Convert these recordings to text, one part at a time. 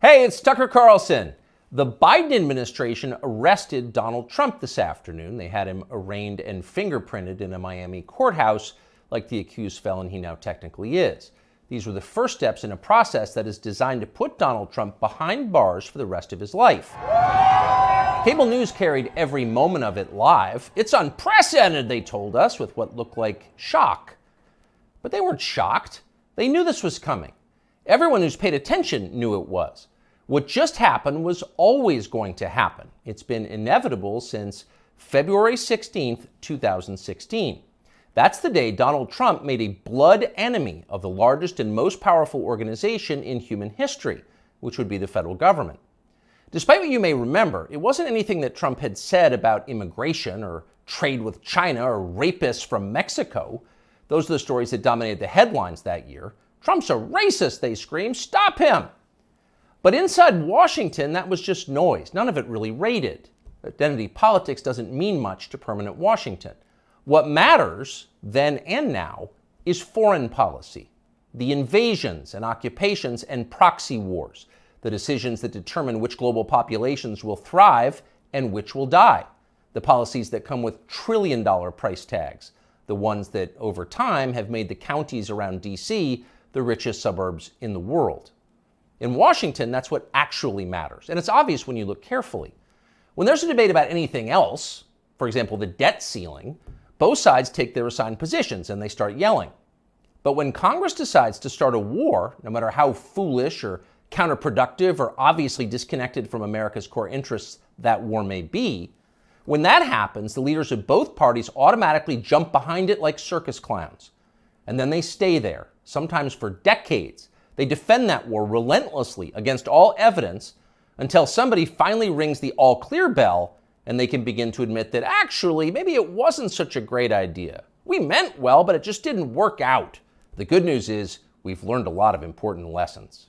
Hey, it's Tucker Carlson. The Biden administration arrested Donald Trump this afternoon. They had him arraigned and fingerprinted in a Miami courthouse like the accused felon he now technically is. These were the first steps in a process that is designed to put Donald Trump behind bars for the rest of his life. Cable news carried every moment of it live. It's unprecedented, they told us, with what looked like shock. But they weren't shocked. They knew this was coming. Everyone who's paid attention knew it was. What just happened was always going to happen. It's been inevitable since February 16th, 2016. That's the day Donald Trump made a blood enemy of the largest and most powerful organization in human history, which would be the federal government. Despite what you may remember, it wasn't anything that Trump had said about immigration or trade with China or rapists from Mexico. Those are the stories that dominated the headlines that year. Trump's a racist, they screamed. Stop him. But inside Washington, that was just noise. None of it really rated. Identity politics doesn't mean much to permanent Washington. What matters, then and now, is foreign policy. The invasions and occupations and proxy wars. The decisions that determine which global populations will thrive and which will die. The policies that come with trillion-dollar price tags. The ones that, over time, have made the counties around D.C. the richest suburbs in the world. In Washington, that's what actually matters. And it's obvious when you look carefully. When there's a debate about anything else, for example, the debt ceiling, both sides take their assigned positions and they start yelling. But when Congress decides to start a war, no matter how foolish or counterproductive or obviously disconnected from America's core interests that war may be, when that happens, the leaders of both parties automatically jump behind it like circus clowns. And then they stay there, sometimes for decades. They defend that war relentlessly against all evidence until somebody finally rings the all-clear bell and they can begin to admit that actually, maybe it wasn't such a great idea. We meant well, but it just didn't work out. The good news is we've learned a lot of important lessons.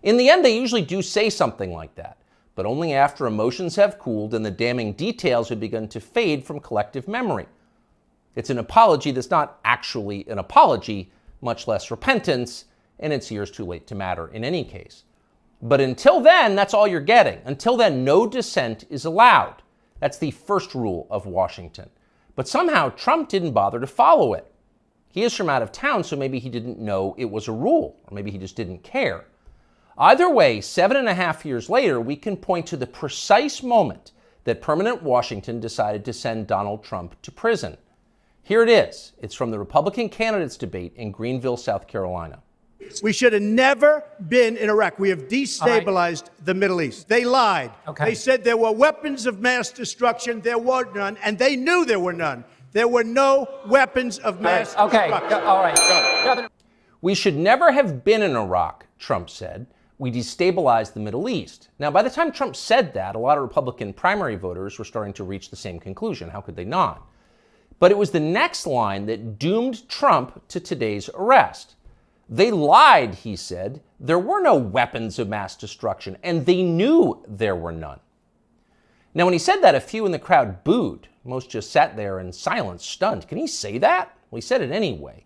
In the end, they usually do say something like that, but only after emotions have cooled and the damning details have begun to fade from collective memory. It's an apology that's not actually an apology, much less repentance, and it's years too late to matter in any case. But until then, that's all you're getting. Until then, no dissent is allowed. That's the first rule of Washington. But somehow, Trump didn't bother to follow it. He is from out of town, so maybe he didn't know it was a rule, or maybe he just didn't care. Either way, 7.5 years later, we can point to the precise moment that permanent Washington decided to send Donald Trump to prison. Here it is. It's from the Republican candidates debate in Greenville, South Carolina. We should have never been in Iraq. We have destabilized the Middle East. They lied. Okay. They said there were weapons of mass destruction. There were none, and they knew there were none. There were no weapons of mass destruction. All right. We should never have been in Iraq, Trump said. We destabilized the Middle East. Now, by the time Trump said that, a lot of Republican primary voters were starting to reach the same conclusion. How could they not? But it was the next line that doomed Trump to today's arrest. They lied, he said. There were no weapons of mass destruction, and they knew there were none. Now, when he said that, a few in the crowd booed. Most just sat there in silence, stunned. Can he say that? Well, he said it anyway.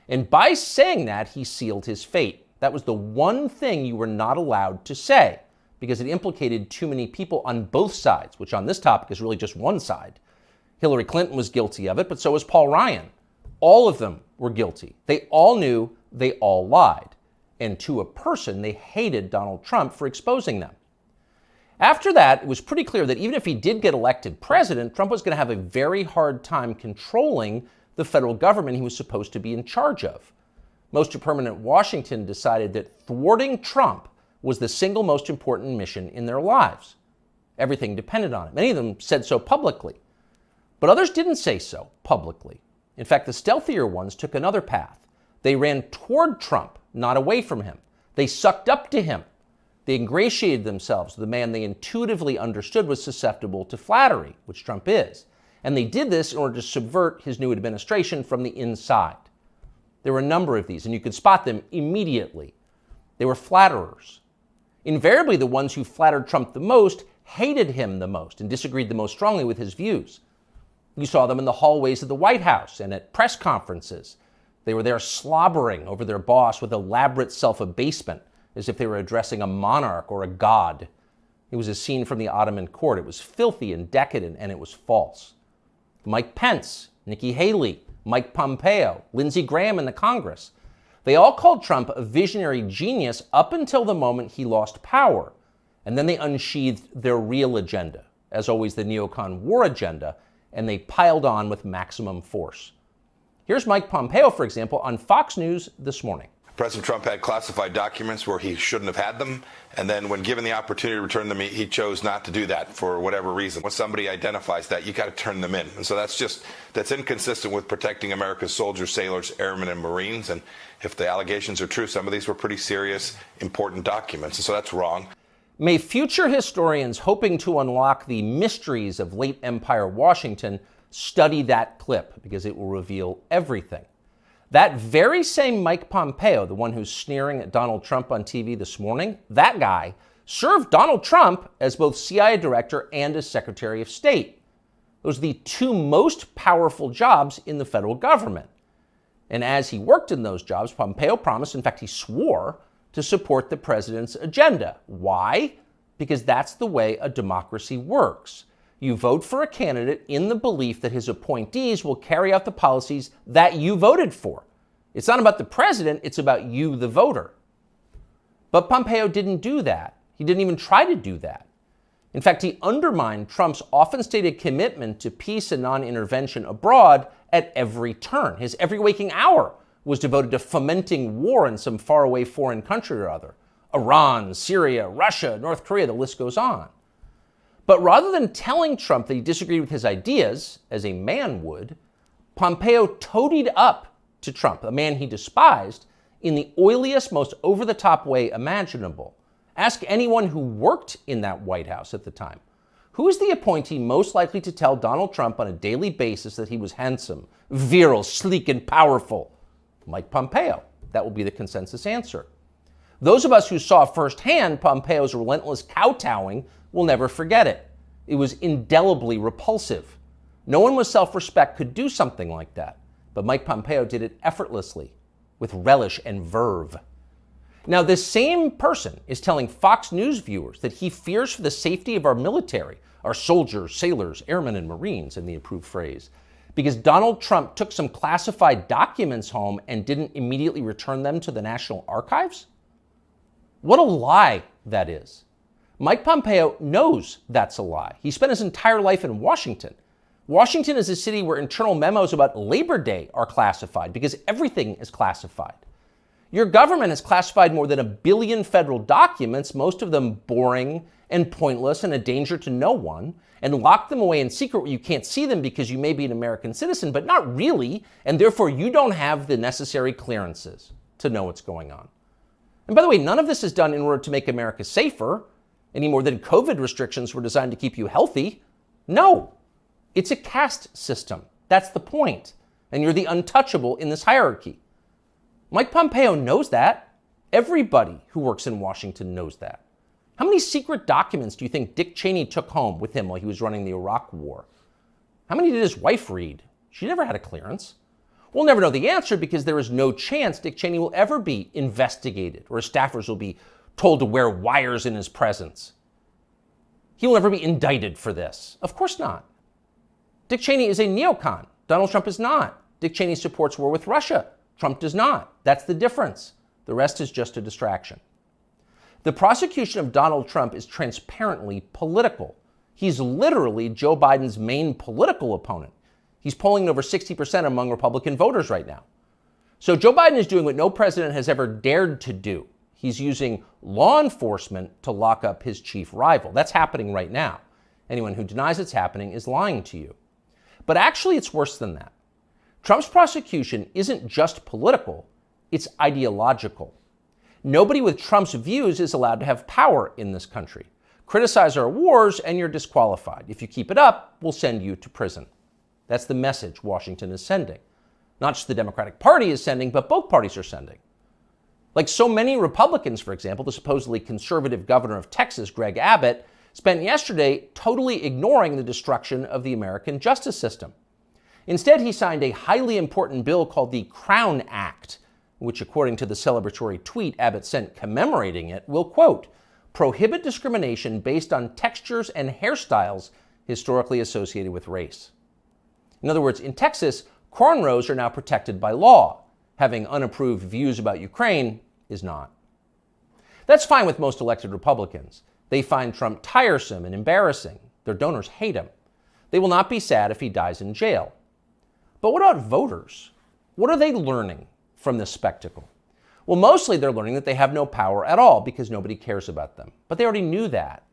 And by saying that, he sealed his fate. That was the one thing you were not allowed to say, because it implicated too many people on both sides, which on this topic is really just one side. Hillary Clinton was guilty of it, but so was Paul Ryan. All of them were guilty. They all knew, they all lied. And to a person, they hated Donald Trump for exposing them. After that, it was pretty clear that even if he did get elected president, Trump was going to have a very hard time controlling the federal government he was supposed to be in charge of. Most of permanent Washington decided that thwarting Trump was the single most important mission in their lives. Everything depended on it. Many of them said so publicly. But others didn't say so publicly. In fact, the stealthier ones took another path. They ran toward Trump, not away from him. They sucked up to him. They ingratiated themselves with the man they intuitively understood was susceptible to flattery, which Trump is. And they did this in order to subvert his new administration from the inside. There were a number of these, and you could spot them immediately. They were flatterers. Invariably, the ones who flattered Trump the most hated him the most and disagreed the most strongly with his views. You saw them in the hallways of the White House and at press conferences. They were there slobbering over their boss with elaborate self-abasement, as if they were addressing a monarch or a god. It was a scene from the Ottoman court. It was filthy and decadent, and it was false. Mike Pence, Nikki Haley, Mike Pompeo, Lindsey Graham in the Congress. They all called Trump a visionary genius up until the moment he lost power. And then they unsheathed their real agenda, as always the neocon war agenda, and they piled on with maximum force. Here's Mike Pompeo, for example, on Fox News this morning. President Trump had classified documents where he shouldn't have had them, and then when given the opportunity to return them, he chose not to do that for whatever reason. When somebody identifies that, you got to turn them in. And so that's inconsistent with protecting America's soldiers, sailors, airmen, and Marines. And if the allegations are true, some of these were pretty serious, important documents. And so that's wrong. May future historians hoping to unlock the mysteries of late Empire Washington study that clip, because it will reveal everything. That very same Mike Pompeo, the one who's sneering at Donald Trump on TV this morning, that guy served Donald Trump as both CIA director and as Secretary of State. Those are the two most powerful jobs in the federal government. And as he worked in those jobs, Pompeo promised, in fact, he swore, to support the president's agenda. Why? Because that's the way a democracy works. You vote for a candidate in the belief that his appointees will carry out the policies that you voted for. It's not about the president, it's about you, the voter. But Pompeo didn't do that. He didn't even try to do that. In fact, he undermined Trump's often stated commitment to peace and non-intervention abroad at every turn. His every waking hour was devoted to fomenting war in some faraway foreign country or other. Iran, Syria, Russia, North Korea, the list goes on. But rather than telling Trump that he disagreed with his ideas, as a man would, Pompeo toadied up to Trump, a man he despised, in the oiliest, most over-the-top way imaginable. Ask anyone who worked in that White House at the time. Who is the appointee most likely to tell Donald Trump on a daily basis that he was handsome, virile, sleek, and powerful? Mike Pompeo. That will be the consensus answer. Those of us who saw firsthand Pompeo's relentless kowtowing will never forget it. It was indelibly repulsive. No one with self-respect could do something like that. But Mike Pompeo did it effortlessly, with relish and verve. Now, this same person is telling Fox News viewers that he fears for the safety of our military, our soldiers, sailors, airmen, and Marines, in the approved phrase, because Donald Trump took some classified documents home and didn't immediately return them to the National Archives? What a lie that is. Mike Pompeo knows that's a lie. He spent his entire life in Washington. Washington is a city where internal memos about Labor Day are classified because everything is classified. Your government has classified more than 1 billion federal documents, most of them boring and pointless and a danger to no one, and locked them away in secret where you can't see them because you may be an American citizen, but not really, and therefore you don't have the necessary clearances to know what's going on. And by the way, none of this is done in order to make America safer, any more than COVID restrictions were designed to keep you healthy. No, it's a caste system. That's the point. And you're the untouchable in this hierarchy. Mike Pompeo knows that. Everybody who works in Washington knows that. How many secret documents do you think Dick Cheney took home with him while he was running the Iraq War? How many did his wife read? She never had a clearance. We'll never know the answer because there is no chance Dick Cheney will ever be investigated or his staffers will be told to wear wires in his presence. He will never be indicted for this. Of course not. Dick Cheney is a neocon. Donald Trump is not. Dick Cheney supports war with Russia. Trump does not. That's the difference. The rest is just a distraction. The prosecution of Donald Trump is transparently political. He's literally Joe Biden's main political opponent. He's polling over 60% among Republican voters right now. So Joe Biden is doing what no president has ever dared to do. He's using law enforcement to lock up his chief rival. That's happening right now. Anyone who denies it's happening is lying to you. But actually, it's worse than that. Trump's prosecution isn't just political, it's ideological. Nobody with Trump's views is allowed to have power in this country. Criticize our wars and you're disqualified. If you keep it up, we'll send you to prison. That's the message Washington is sending. Not just the Democratic Party is sending, but both parties are sending. Like so many Republicans, for example, the supposedly conservative governor of Texas, Greg Abbott, spent yesterday totally ignoring the destruction of the American justice system. Instead, he signed a highly important bill called the Crown Act, which according to the celebratory tweet Abbott sent commemorating it, will, quote, prohibit discrimination based on textures and hairstyles historically associated with race. In other words, in Texas, cornrows are now protected by law. Having unapproved views about Ukraine is not. That's fine with most elected Republicans. They find Trump tiresome and embarrassing. Their donors hate him. They will not be sad if he dies in jail. But what about voters? What are they learning from this spectacle? Well, mostly they're learning that they have no power at all because nobody cares about them. But they already knew that.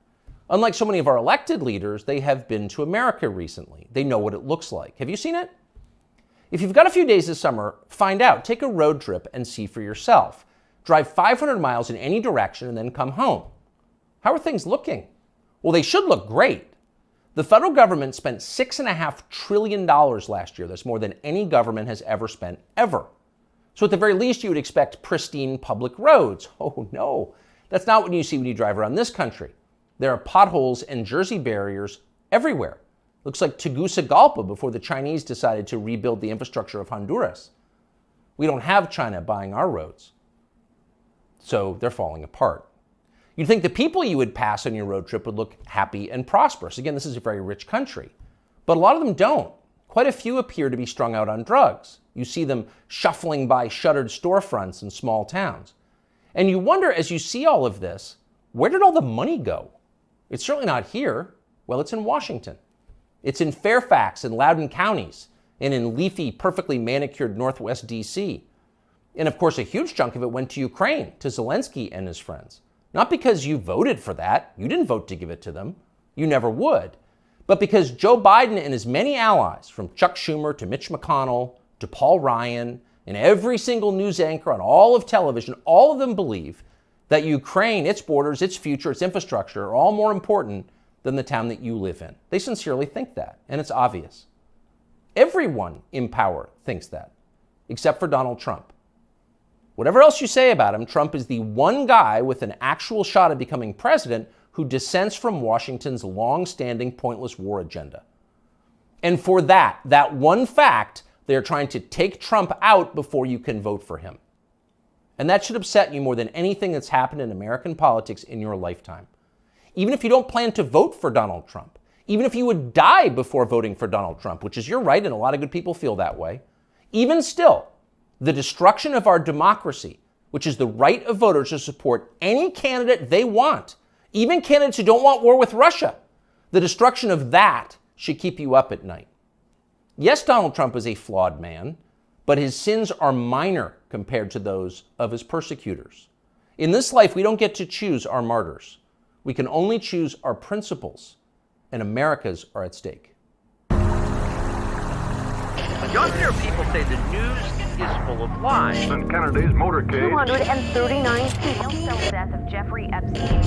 Unlike so many of our elected leaders, they have been to America recently. They know what it looks like. Have you seen it? If you've got a few days this summer, find out. Take a road trip and see for yourself. Drive 500 miles in any direction and then come home. How are things looking? Well, they should look great. The federal government spent $6.5 trillion last year. That's more than any government has ever spent, ever. So at the very least, you would expect pristine public roads. Oh no, that's not what you see when you drive around this country. There are potholes and Jersey barriers everywhere. Looks like Tegucigalpa before the Chinese decided to rebuild the infrastructure of Honduras. We don't have China buying our roads. So they're falling apart. You'd think the people you would pass on your road trip would look happy and prosperous. Again, this is a very rich country. But a lot of them don't. Quite a few appear to be strung out on drugs. You see them shuffling by shuttered storefronts in small towns. And you wonder, as you see all of this, where did all the money go? It's certainly not here. Well, it's in Washington. It's in Fairfax and Loudoun counties, and in leafy, perfectly manicured Northwest D.C. And of course, a huge chunk of it went to Ukraine, to Zelensky and his friends. Not because you voted for that. You didn't vote to give it to them. You never would. But because Joe Biden and his many allies, from Chuck Schumer to Mitch McConnell to Paul Ryan, and every single news anchor on all of television, all of them believe that Ukraine, its borders, its future, its infrastructure are all more important than the town that you live in. They sincerely think that, and it's obvious. Everyone in power thinks that, except for Donald Trump. Whatever else you say about him, Trump is the one guy with an actual shot at becoming president who dissents from Washington's long-standing pointless war agenda. And for that one fact, they're trying to take Trump out before you can vote for him. And that should upset you more than anything that's happened in American politics in your lifetime. Even if you don't plan to vote for Donald Trump, even if you would die before voting for Donald Trump, which is your right and a lot of good people feel that way, even still, the destruction of our democracy, which is the right of voters to support any candidate they want, even candidates who don't want war with Russia, the destruction of that should keep you up at night. Yes, Donald Trump is a flawed man, but his sins are minor compared to those of his persecutors. In this life, we don't get to choose our martyrs. We can only choose our principles, and America's are at stake. You often hear people say the news is full of lies. In Kennedy's motorcade, 239 people. The death of Jeffrey Epstein.